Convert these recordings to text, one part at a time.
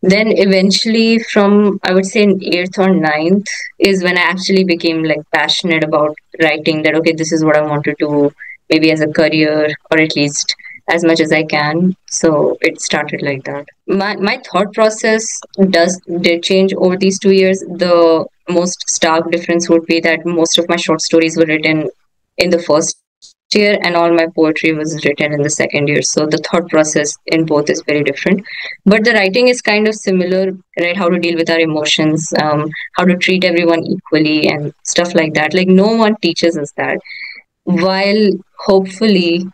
Then eventually, from I would say in eighth or ninth, is when I actually became like passionate about writing. That okay, this is what I want to do, maybe as a career or at least as much as I can. So it started like that. My thought process did change over these 2 years. The most stark difference would be that most of my short stories were written in the first year, and all my poetry was written in the second year. So the thought process in both is very different, but the writing is kind of similar, right? How to deal with our emotions, how to treat everyone equally, and stuff like that. Like no one teaches us that. While hopefully,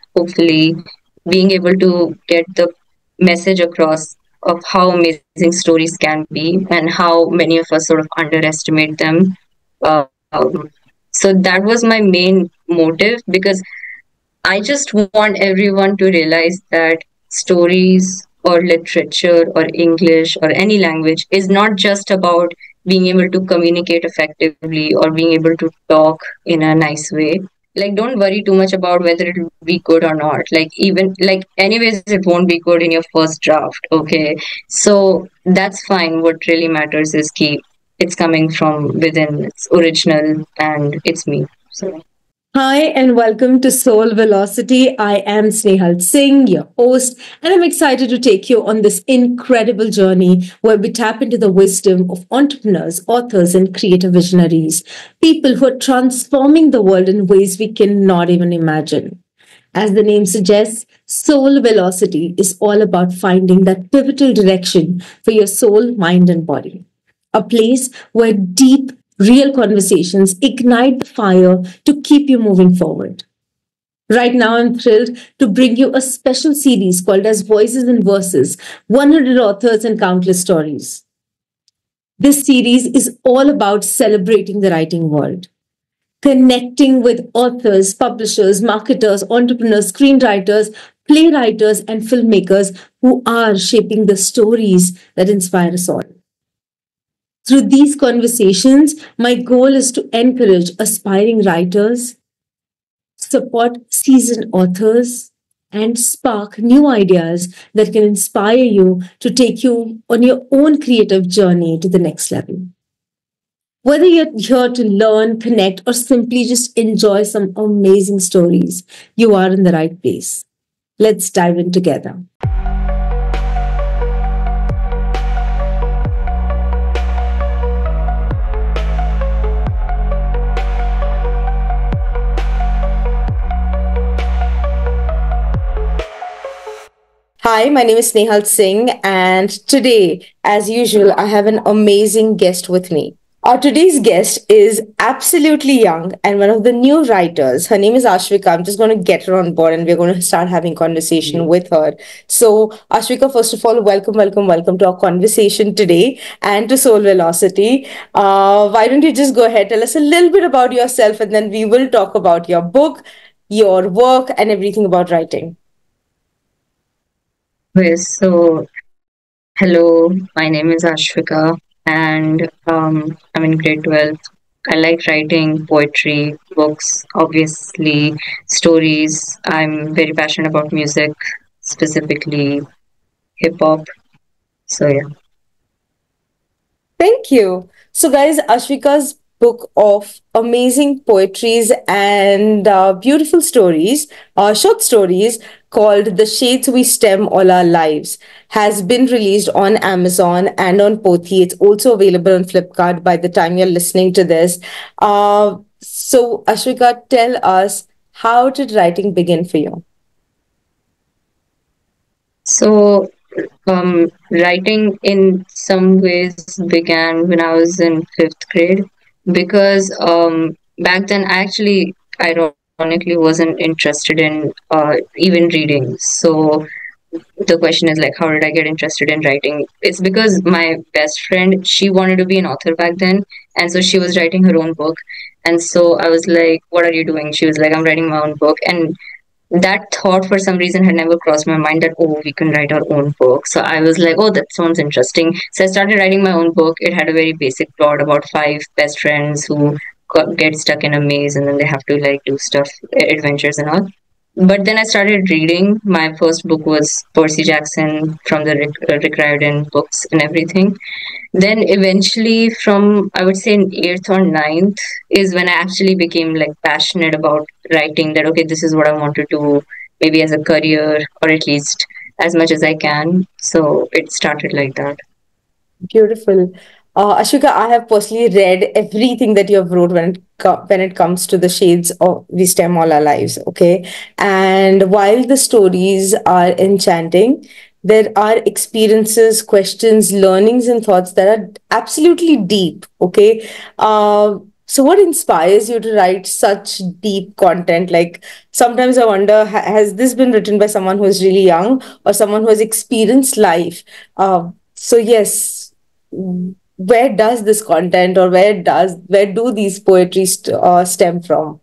being able to get the message across of how amazing stories can be and how many of us sort of underestimate them. Um, so that was my main motive, because I just want everyone to realize that stories or literature or English or any language is not just about being able to communicate effectively or being able to talk in a nice way. Like, don't worry too much about whether it will be good or not. Like, even like, anyways, it won't be good in your first draft. Okay. So that's fine. What really matters is key. It's coming from within, it's original, and it's me. So. Hi, and welcome to Soul Velocity. I am Snehal Singh, your host, and I'm excited to take you on this incredible journey where we tap into the wisdom of entrepreneurs, authors, and creative visionaries, people who are transforming the world in ways we cannot even imagine. As the name suggests, Soul Velocity is all about finding that pivotal direction for your soul, mind, and body. A place where deep, real conversations ignite the fire to keep you moving forward. Right now, I'm thrilled to bring you a special series called as Voices and Verses, 100 Authors and Countless Stories. This series is all about celebrating the writing world, connecting with authors, publishers, marketers, entrepreneurs, screenwriters, playwrights, and filmmakers who are shaping the stories that inspire us all. Through these conversations, my goal is to encourage aspiring writers, support seasoned authors, and spark new ideas that can inspire you to take you on your own creative journey to the next level. Whether you're here to learn, connect, or simply just enjoy some amazing stories, you are in the right place. Let's dive in together. Hi, my name is Snehal Singh, and today, as usual, I have an amazing guest with me. Our today's guest is absolutely young and one of the new writers. Her name is Ashvika. I'm just going to get her on board and we're going to start having conversation with her. So, Ashvika, first of all, welcome to our conversation today and to Soul Velocity. Why don't you just go ahead, tell us a little bit about yourself, and then we will talk about your book, your work, and everything about writing. Yes, so hello, my name is Ashvika, and I'm in grade 12. I like writing poetry, books, obviously, stories. I'm very passionate about music, specifically hip hop. So, yeah. Thank you. So, guys, Ashvika's book of amazing poetries and beautiful stories, short stories called The Shades We Stem All Our Lives, has been released on Amazon and on Pothi. It's also available on Flipkart by the time you're listening to this. So, Ashvika, tell us, how did writing begin for you? So, writing in some ways began when I was in fifth grade, because back then I actually, ironically, wasn't interested in even reading. So, the question is like, how did I get interested in writing? It's because my best friend, she wanted to be an author back then, and so she was writing her own book. And so I was like, what are you doing? She was like, I'm writing my own book. And that thought for some reason had never crossed my mind, that oh, we can write our own book. So I was like, oh, that sounds interesting. So I started writing my own book. It had a very basic plot about five best friends who get stuck in a maze, and then they have to like do stuff, adventures and all. But then I started reading. My first book was Percy Jackson from the Rick Riordan books and everything. Then eventually, from I would say in eighth or ninth, is when I actually became like passionate about writing. That okay, this is what I want to do, maybe as a career or at least as much as I can. So it started like that. Beautiful. Ashoka, I have personally read everything that you have wrote when it comes to the shades of we stem all our lives. Okay, and while the stories are enchanting, there are experiences, questions, learnings, and thoughts that are absolutely deep. Okay, so what inspires you to write such deep content? Like sometimes I wonder, has this been written by someone who is really young or someone who has experienced life? So yes, where does this content or where do these poetry stem from?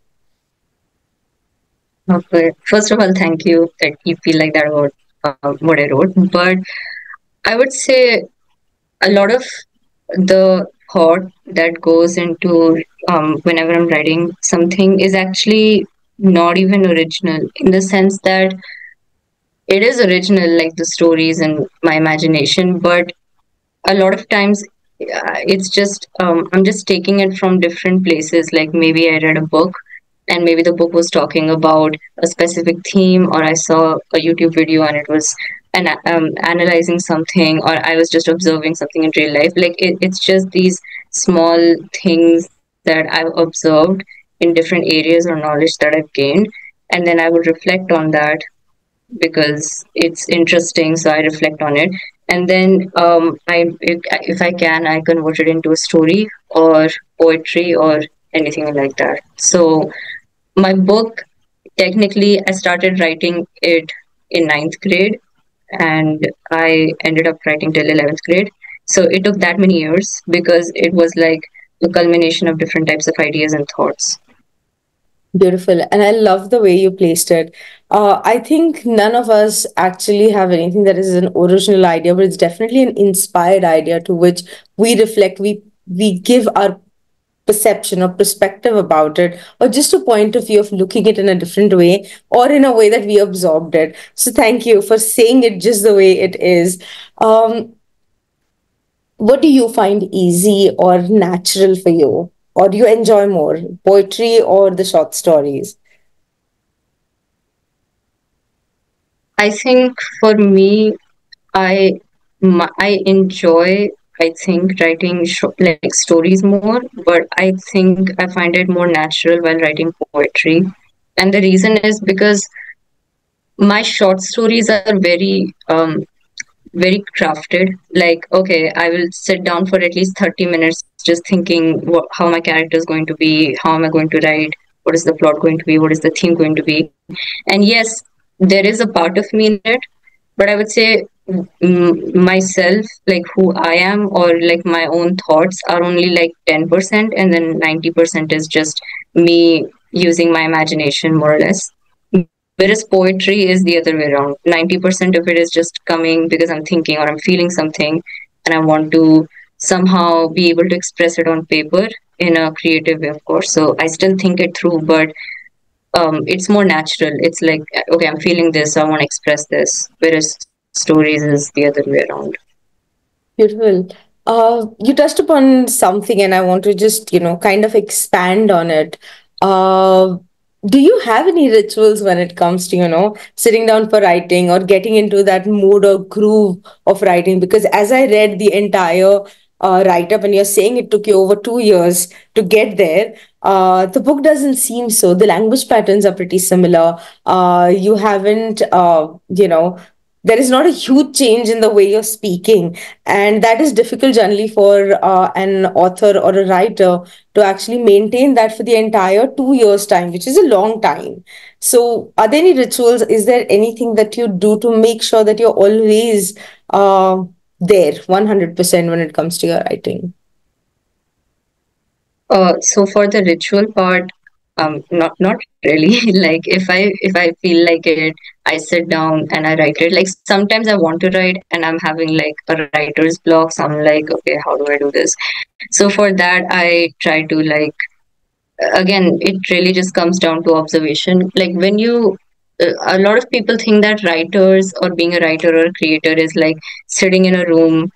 Okay. First of all, thank you that you feel like that about what I wrote. But I would say a lot of the thought that goes into whenever I'm writing something is actually not even original in the sense that it is original, like the stories and my imagination, but a lot of times it's just I'm just taking it from different places. Like maybe I read a book and maybe the book was talking about a specific theme, or I saw a YouTube video and it was analyzing something, or I was just observing something in real life. Like it's just these small things that I've observed in different areas or knowledge that I've gained, and then I would reflect on that because it's interesting, so I reflect on it. And then if I can, I convert it into a story or poetry or anything like that. So my book, technically I started writing it in ninth grade and I ended up writing till 11th grade. So it took that many years because it was like a culmination of different types of ideas and thoughts. Beautiful. And I love the way you placed it. I think none of us actually have anything that is an original idea, but it's definitely an inspired idea to which we reflect, we give our perception or perspective about it, or just a point of view of looking it in a different way or in a way that we absorbed it. So thank you for saying it just the way it is. Um, what do you find easy or natural for you? Or do you enjoy more, poetry or the short stories? I think for me, I I enjoy, I think, writing like stories more, but I think I find it more natural while writing poetry. And the reason is because my short stories are very crafted. Like, okay, I will sit down for at least 30 minutes just thinking how my character is going to be, how am I going to write, what is the plot going to be, what is the theme going to be. And yes, there is a part of me in it, but I would say myself, like who I am, or like my own thoughts, are only like 10%, and then 90% is just me using my imagination more or less. Whereas poetry is the other way around. 90% of it is just coming because I'm thinking or I'm feeling something and I want to somehow be able to express it on paper in a creative way, of course. So I still think it through, but it's more natural. It's like, okay, I'm feeling this, so I want to express this. Whereas stories is the other way around. Beautiful. You touched upon something, and I want to just, kind of expand on it. Uh, do you have any rituals when it comes to, sitting down for writing or getting into that mood or groove of writing? Because as I read the entire write up, and you're saying it took you over 2 years to get there, the book doesn't seem so. The language patterns are pretty similar. You haven't, there is not a huge change in the way you're speaking, and that is difficult generally for an author or a writer to actually maintain that for the entire 2 years time, which is a long time. So are there any rituals, is there anything that you do to make sure that you're always there 100% when it comes to your writing? So for the ritual part, not really. Like if I feel like it, I sit down and I write it. Like sometimes I want to write and I'm having like a writer's block. So I'm like, okay, how do I do this? So for that, I try to like again, it really just comes down to observation. Like when you a lot of people think that writers or being a writer or a creator is like sitting in a room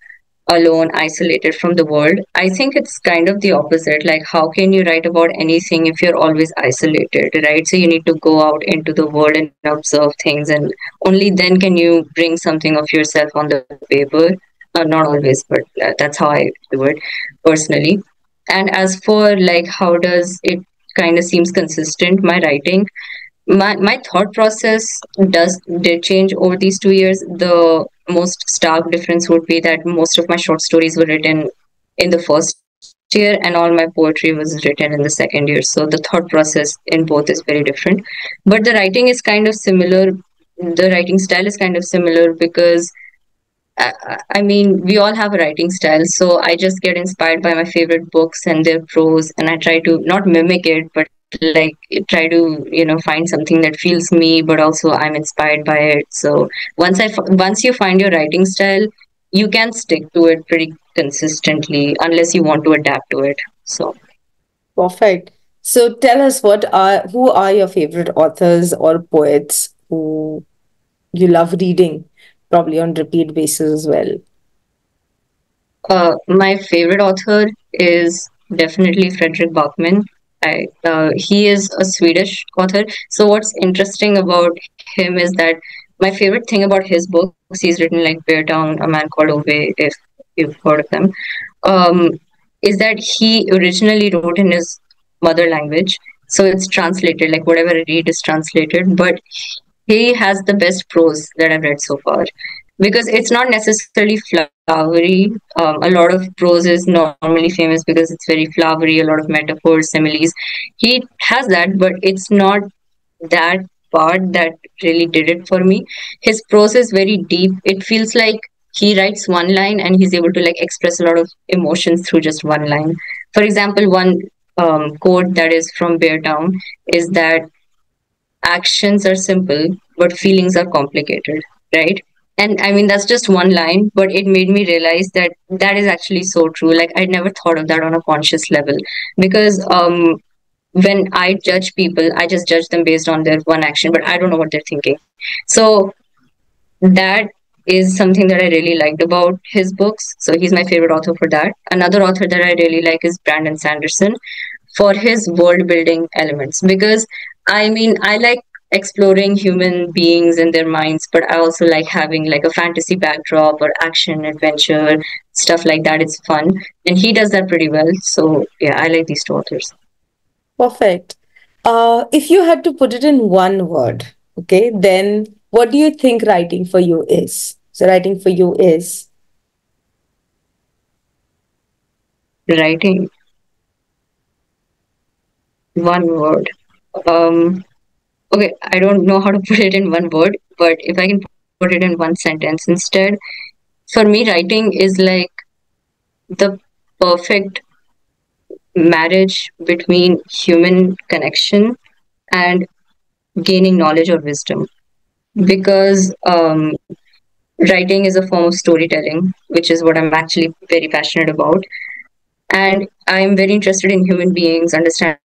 alone, isolated from the world. I think it's kind of the opposite. Like, how can you write about anything if you're always isolated, right? So you need to go out into the world and observe things, and only then can you bring something of yourself on the paper. Not always, but that's how I do it personally. And as for like, how does it kind of seems consistent, my writing, my thought process does did change over these 2 years. The most stark difference would be that most of my short stories were written in the first year, and all my poetry was written in the second year. So the thought process in both is very different. But the writing is kind of similar. The writing style is kind of similar because I mean, we all have a writing style. So I just get inspired by my favorite books and their prose, and I try to not mimic it, but like try to, find something that feels me, but also I'm inspired by it. So once you find your writing style, you can stick to it pretty consistently, unless you want to adapt to it. So Perfect. So tell us who are your favorite authors or poets who you love reading, probably on repeat basis as well. My favorite author is definitely Frederick Backman. He is a Swedish author. So what's interesting about him is that my favorite thing about his books, he's written like Bear Town, A Man Called Ove, if you've heard of them, um, is that he originally wrote in his mother language. So it's translated, like whatever I read is translated, but he has the best prose that I've read so far because it's not necessarily flowery. A lot of prose is normally famous because it's very flowery, a lot of metaphors, similes. He has that, but it's not that part that really did it for me. His prose is very deep. It feels like he writes one line and he's able to like express a lot of emotions through just one line. For example, one quote that is from Bear Town is that actions are simple, but feelings are complicated, right? And I mean, that's just one line, but it made me realize that that is actually so true. Like, I'd never thought of that on a conscious level because when I judge people, I just judge them based on their one action, but I don't know what they're thinking. So that is something that I really liked about his books. So he's my favorite author for that. Another author that I really like is Brandon Sanderson for his world building elements because I mean, I like exploring human beings and their minds, but I also like having like a fantasy backdrop or action adventure stuff like that. It's fun, and he does that pretty well. So yeah, I like these two authors. Perfect. If you had to put it in one word, okay, then what do you think writing for you is? So writing for you is Writing, one word. Um, okay, I don't know how to put it in one word, but if I can put it in one sentence instead, for me, writing is like the perfect marriage between human connection and gaining knowledge or wisdom. Because writing is a form of storytelling, which is what I'm actually very passionate about. And I'm very interested in human beings, understanding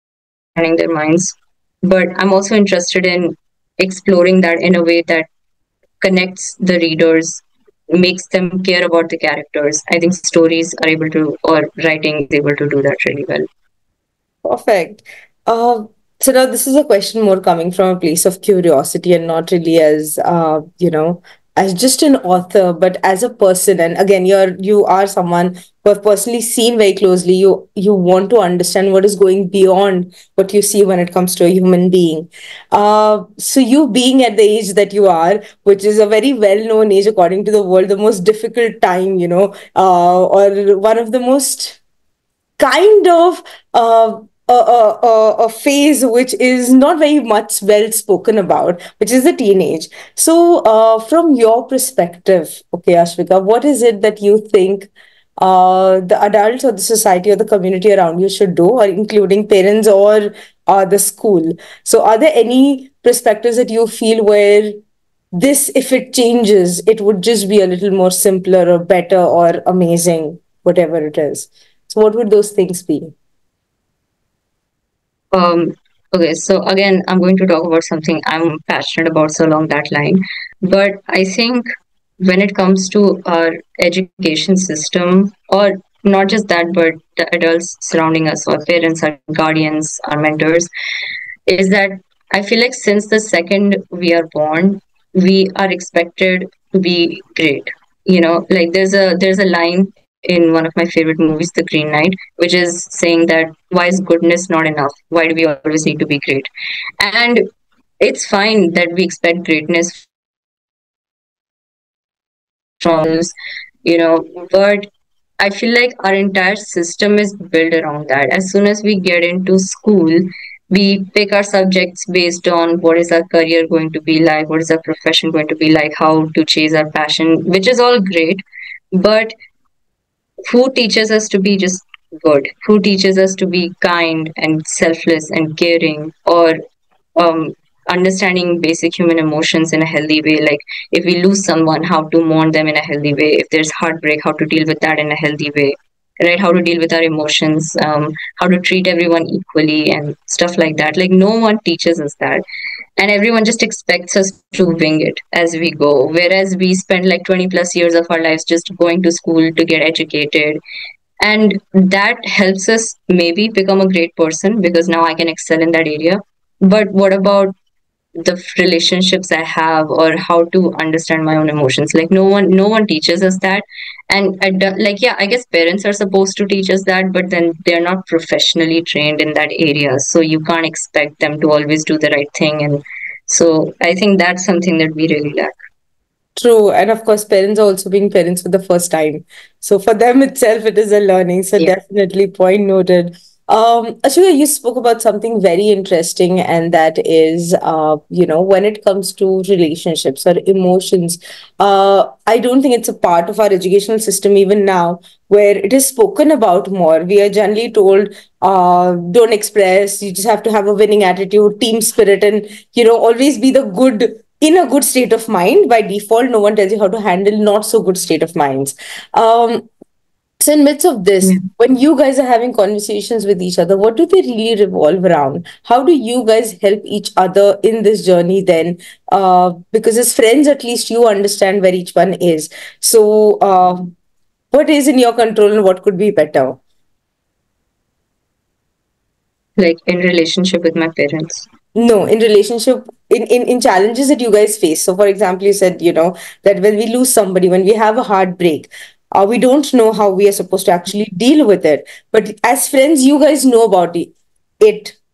their minds. But I'm also interested in exploring that in a way that connects the readers, makes them care about the characters. I think stories are able to, or writing is able to do that really well. perfect. So now this is a question more coming from a place of curiosity and not really as as just an author, but as a person. And again, you are someone who have personally seen very closely. You want to understand what is going beyond what you see when it comes to a human being. So you being at the age that you are, which is a very well-known age according to the world, the most difficult time, or one of the most kind of a phase which is not very much well spoken about, which is the teenage. So, from your perspective, okay, Ashvika, what is it that you think the adults or the society or the community around you should do, or including parents or the school? So, are there any perspectives that you feel where this, if it changes, it would just be a little more simpler or better or amazing, whatever it is? So, what would those things be? Okay, so again, I'm going to talk about something I'm passionate about, so along that line. But I think when it comes to our education system, or not just that, but the adults surrounding us, our parents, our guardians, our mentors, is that I feel like since the second we are born, we are expected to be great. You know, like there's a line in one of my favorite movies, The Green Knight, which is saying that why is goodness not enough? Why do we always need to be great? And it's fine that we expect greatness from our parents, from you know, but I feel like our entire system is built around that. As soon as we get into school, we pick our subjects based on what is our career going to be like, what is our profession going to be like, how to chase our passion, which is all great. But who teaches us to be just good? Who teaches us to be kind and selfless and caring, or um, understanding basic human emotions in a healthy way? Like if we lose someone, how to mourn them in a healthy way. If there's heartbreak, how to deal with that in a healthy way, right? How to deal with our emotions, how to treat everyone equally and stuff like that. Like no one teaches us that, and everyone just expects us to wing it as we go, whereas we spend like 20 plus years of our lives just going to school to get educated, and that helps us maybe become a great person because now I can excel in that area. But what about the relationships I have, or how to understand my own emotions? Like no one teaches us that. And like, yeah, I guess parents are supposed to teach us that, but then they're not professionally trained in that area, so you can't expect them to always do the right thing. And so I think that's something that we really lack. True. And of course, parents are also being parents for the first time. So for them itself, it is a learning. So Yeah. definitely point noted. Ashika, you spoke about something very interesting, and that is, when it comes to relationships or emotions, I don't think it's a part of our educational system even now, where it is spoken about more. We are generally told, don't express, you just have to have a winning attitude, team spirit, and, always be the good in a good state of mind. By default, no one tells you how to handle not so good state of minds. So in midst of Yeah. this, when you guys are having conversations with each other, what do they really revolve around? How do you guys help each other in this journey then? Because as friends, at least you understand where each one is. So what is in your control and what could be better? Like in relationship with my parents. No, in relationship, in challenges that you guys face. So, for example, you said, that when we lose somebody, when we have a heartbreak, we don't know how we are supposed to actually deal with it. But as friends, you guys know about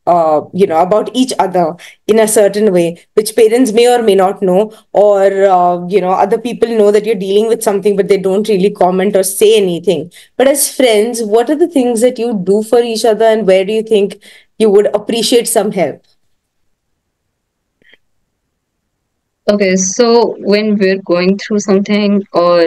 about each other in a certain way, which parents may or may not know, or, other people know that you're dealing with something, but they don't really comment or say anything. But as friends, what are the things that you do for each other, and where do you think you would appreciate some help? Okay, so when we're going through something, or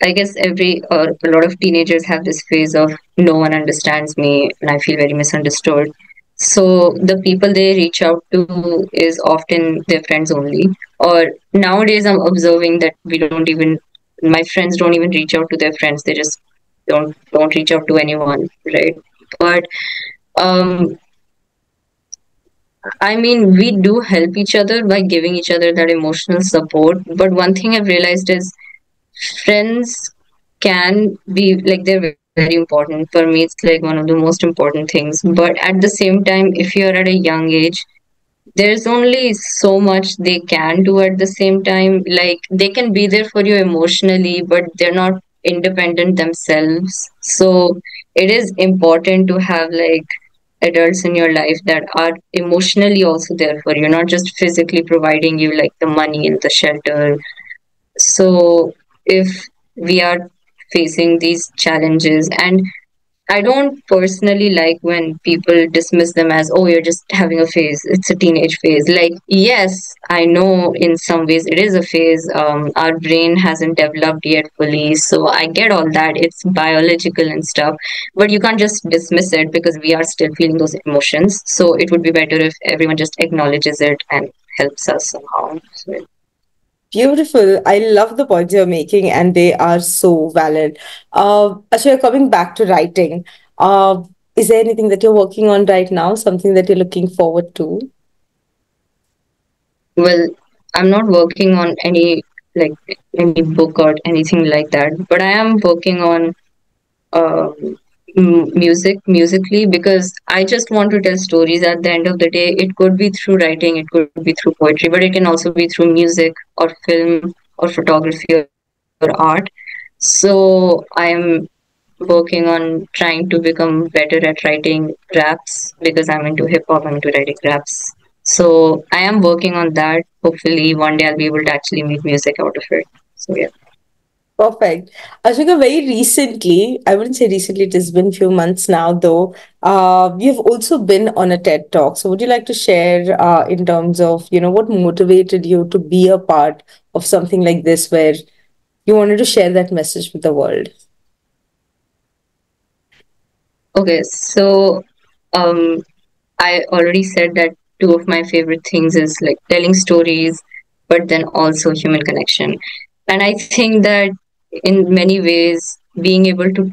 I guess every or a lot of teenagers have this phase of no one understands me and I feel very misunderstood. So the people they reach out to is often their friends only. Or nowadays, I'm observing that we don't even, my friends don't even reach out to their friends. They just don't reach out to anyone, right? But um, I mean, we do help each other by giving each other that emotional support. But one thing I've realized is friends can be like they're very important. For me, it's like one of the most important things. But at the same time, if you're at a young age, there's only so much they can do at the same time. Like they can be there for you emotionally, but they're not independent themselves. So it is important to have like adults in your life that are emotionally also there for you, not just physically providing you like the money and the shelter. So if we are facing these challenges, and I don't personally like when people dismiss them as, oh, you're just having a phase. It's a teenage phase. Like, yes, I know in some ways it is a phase. Our brain hasn't developed yet fully. So I get all that. It's biological and stuff. But you can't just dismiss it because we are still feeling those emotions. So it would be better if everyone just acknowledges it and helps us somehow. So, Beautiful. I love the points you're making, and they are so valid. Ashaya, coming back to writing, uh, Is there anything that you're working on right now, something that you're looking forward to? Well, I'm not working on like any book or anything like that, but I am working on musically, because I just want to tell stories. At the end of the day, it could be through writing, it could be through poetry, but it can also be through music or film or photography or art. So I am working on trying to become better at writing raps, because I'm into hip hop, I'm into writing raps. So I am working on that. Hopefully one day I'll be able to actually make music out of it. So yeah. Perfect. Ashika, very recently, I wouldn't say recently, it has been a few months now, though, you've also been on a TED Talk. So would you like to share in terms of, what motivated you to be a part of something like this where you wanted to share that message with the world? Okay, so um I already said that two of my favorite things is like telling stories, but then also human connection. And I think that in many ways, being able to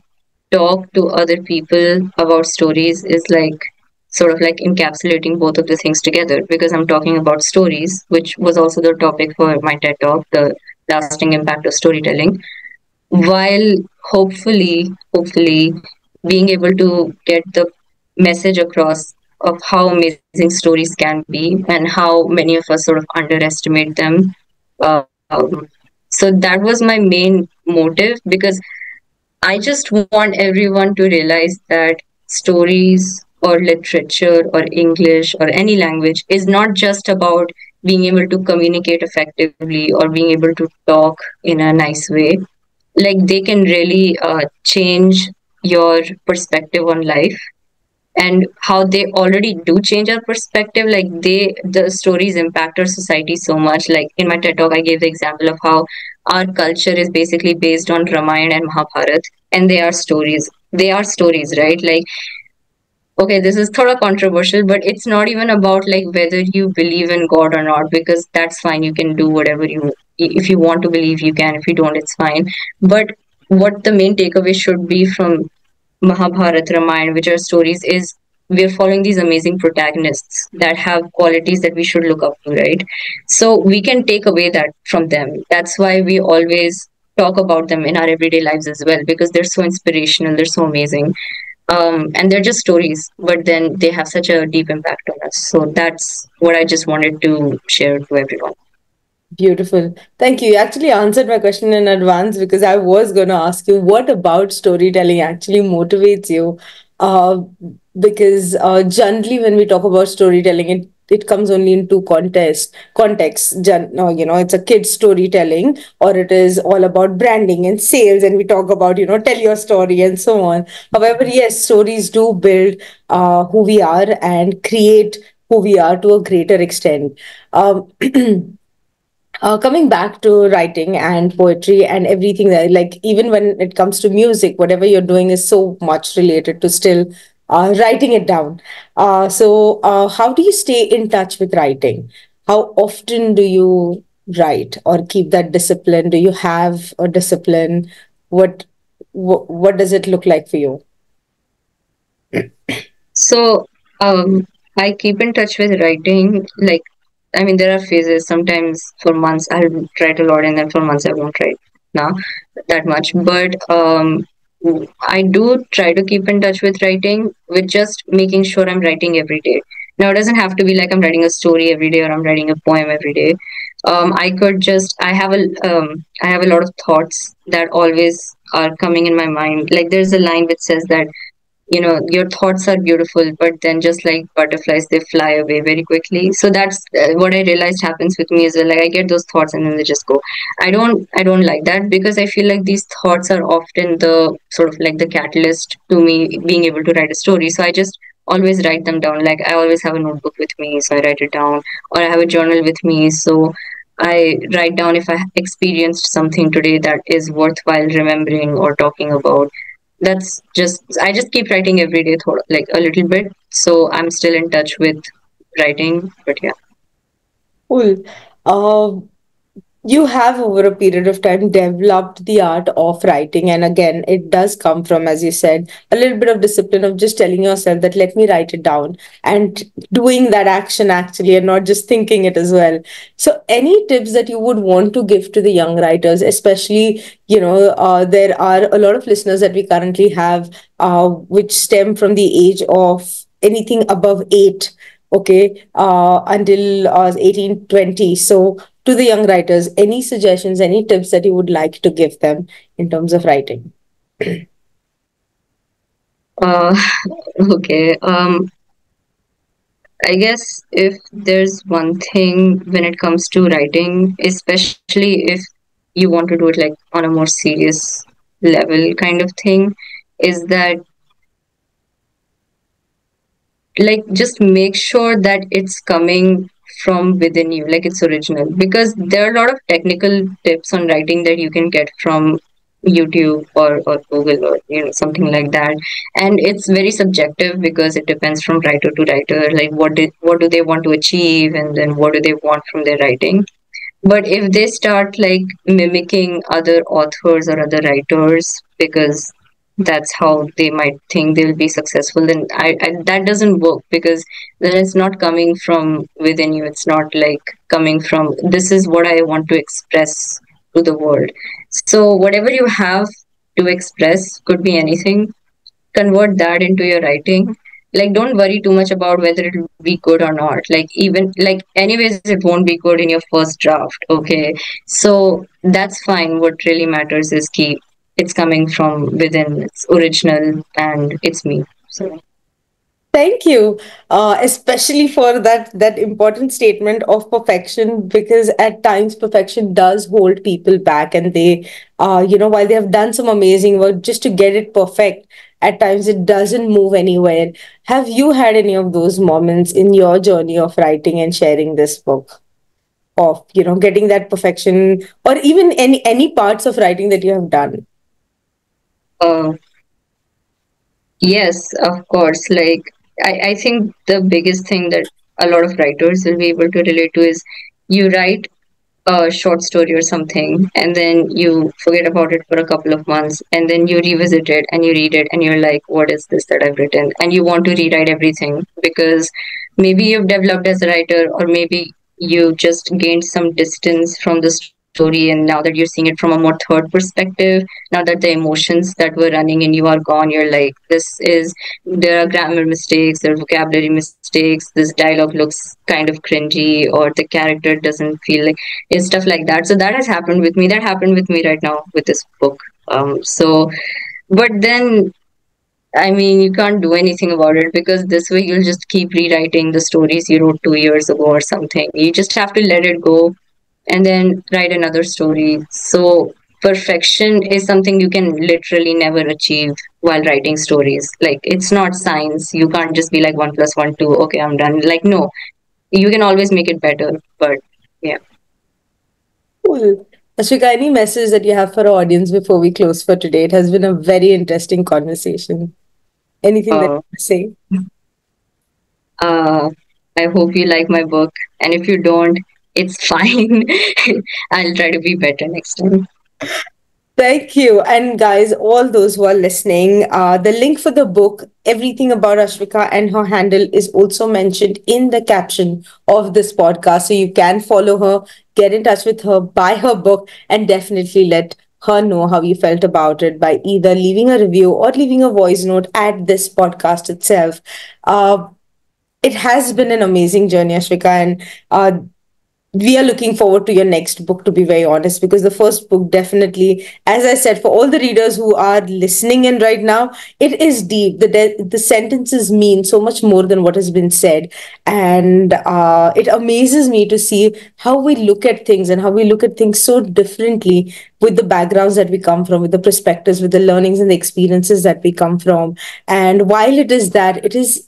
talk to other people about stories is like sort of like encapsulating both of the things together, because I'm talking about stories, which was also the topic for my TED talk, the lasting impact of storytelling, while hopefully being able to get the message across of how amazing stories can be and how many of us sort of underestimate them. um, so that was my main motive, because I just want everyone to realize that stories or literature or English or any language is not just about being able to communicate effectively or being able to talk in a nice way. Like they can really change your perspective on life, and how they already do change our perspective. Like the stories impact our society so much. Like in my TED talk, I gave the example of how our culture is basically based on Ramayana and Mahabharat, and they are stories, right? Like, okay, this is sort of controversial, but it's not even about like whether you believe in God or not, because that's fine. You can do whatever if you want to believe, you can. If you don't, it's fine. But what the main takeaway should be from Mahabharata, Ramayana, which are stories, is we're following these amazing protagonists that have qualities that we should look up to, right? So we can take away that from them. That's why we always talk about them in our everyday lives as well, because they're so inspirational, they're so amazing. And they're just stories, but then they have such a deep impact on us. So that's what I just wanted to share to everyone. Beautiful. Thank you. You actually answered my question in advance because I was going to ask you what about storytelling actually motivates you? Uh, because generally, when we talk about storytelling, it comes only in two contexts. It's a kid's storytelling, or it is all about branding and sales, and we talk about, tell your story and so on. However, yes, stories do build who we are and create who we are to a greater extent. Um, coming back to writing and poetry and everything that, like, even when it comes to music, whatever you're doing is so much related to still writing it down. How do you stay in touch with writing? How often do you write or keep that discipline? Do you have a discipline? What does it look like for you? So I keep in touch with writing. Like, I mean, there are phases. Sometimes for months I'll write a lot, and then for months I won't write now that much. But I do try to keep in touch with writing, with just making sure I'm writing every day. Now, it doesn't have to be like I'm writing a story every day or I'm writing a poem every day. I could just I have a lot of thoughts that always are coming in my mind. Like there's a line which says that, your thoughts are beautiful, but then just like butterflies, they fly away very quickly. So that's what I realized happens with me, is that like I get those thoughts and then they just go. I don't like that, because I feel like these thoughts are often the sort of like the catalyst to me being able to write a story. So I just always write them down. Like I always have a notebook with me, so I write it down, or I have a journal with me, so I write down if I experienced something today that is worthwhile remembering or talking about. That's just, I just keep writing every day, like a little bit, so I'm still in touch with writing. But yeah. Cool. You have over a period of time developed the art of writing, and again it does come from, as you said, a little bit of discipline of just telling yourself that let me write it down and doing that action actually, and not just thinking it as well. So any tips that you would want to give to the young writers, especially, there are a lot of listeners that we currently have, which stem from the age of anything above 8, okay, until 18, 20. So to the young writers, any suggestions, any tips that you would like to give them in terms of writing? Uh, okay. I guess if there's one thing when it comes to writing, especially if you want to do it like on a more serious level kind of thing, is that like just make sure that it's coming from within you, like it's original, because there are a lot of technical tips on writing that you can get from YouTube or Google or something like that, and it's very subjective because it depends from writer to writer, like what do they want to achieve, and then what do they want from their writing. But if they start like mimicking other authors or other writers because that's how they might think they'll be successful, then that doesn't work, because then it's not coming from within you. It's not like coming from, this is what I want to express to the world. So whatever you have to express, could be anything, convert that into your writing. Like don't worry too much about whether it will be good or not. Like even like anyways it won't be good in your first draft, okay? So that's fine. What really matters is keep it's coming from within, it's original, and it's me. So Thank you, especially for that important statement of perfection, because at times perfection does hold people back, and they, while they have done some amazing work, just to get it perfect, at times it doesn't move anywhere. Have you had any of those moments in your journey of writing and sharing this book, of getting that perfection, or even any parts of writing that you have done? uh, yes, of course. Like I think the biggest thing that a lot of writers will be able to relate to is you write a short story or something, and then you forget about it for a couple of months, and then you revisit it and you read it and you're like, what is this that I've written? And you want to rewrite everything because maybe you've developed as a writer, or maybe you just gained some distance from the story, and now that you're seeing it from a more third perspective, now that the emotions that were running in you are gone, you're like, there are grammar mistakes, there are vocabulary mistakes, this dialogue looks kind of cringy, or the character doesn't feel like, it's stuff like that. So that has happened with me. That happened with me right now with this book. So, but then, I mean, you can't do anything about it, because this way you'll just keep rewriting the stories you wrote 2 years ago or something. You just have to let it go and then write another story. So, perfection is something you can literally never achieve while writing stories. Like, it's not science. You can't just be like 1 plus 1, 2, okay, I'm done. Like, no, you can always make it better. But yeah. Cool. Ashwika, any message that you have for our audience before we close for today? It has been a very interesting conversation. Anything that Uh, you want to say? Uh, I hope you like my book, and if you don't, it's fine. I'll try to be better next time. Thank you. And guys, all those who are listening, the link for the book, Everything About Ashwika, and her handle is also mentioned in the caption of this podcast. So you can follow her, get in touch with her, buy her book, and definitely let her know how you felt about it by either leaving a review or leaving a voice note at this podcast itself. It has been an amazing journey, Ashwika, and we are looking forward to your next book, to be very honest, because the first book definitely, as I said, for all the readers who are listening in right now, it is deep. The sentences mean so much more than what has been said, and it amazes me to see how we look at things and how we look at things so differently with the backgrounds that we come from, with the perspectives, with the learnings and the experiences that we come from. And while it is that, it is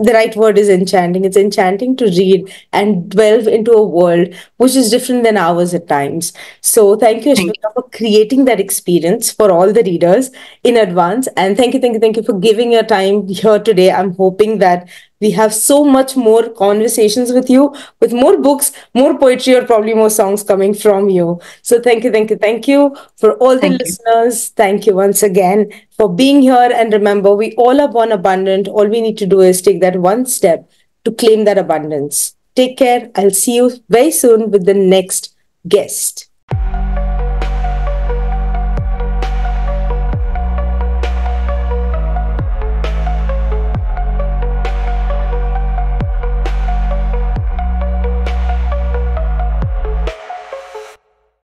the right word is enchanting. It's enchanting to read and delve into a world which is different than ours at times. So thank you, Thank Ashwika, for creating that experience for all the readers in advance. And thank you for giving your time here today. I'm hoping that we have so much more conversations with you, with more books, more poetry, or probably more songs coming from you. So thank you, thank you, thank you for all the Thank you. listeners. Thank you once again for being here. And remember, we all are born abundant. All we need to do is take that one step to claim that abundance. Take care. I'll see you very soon with the next guest.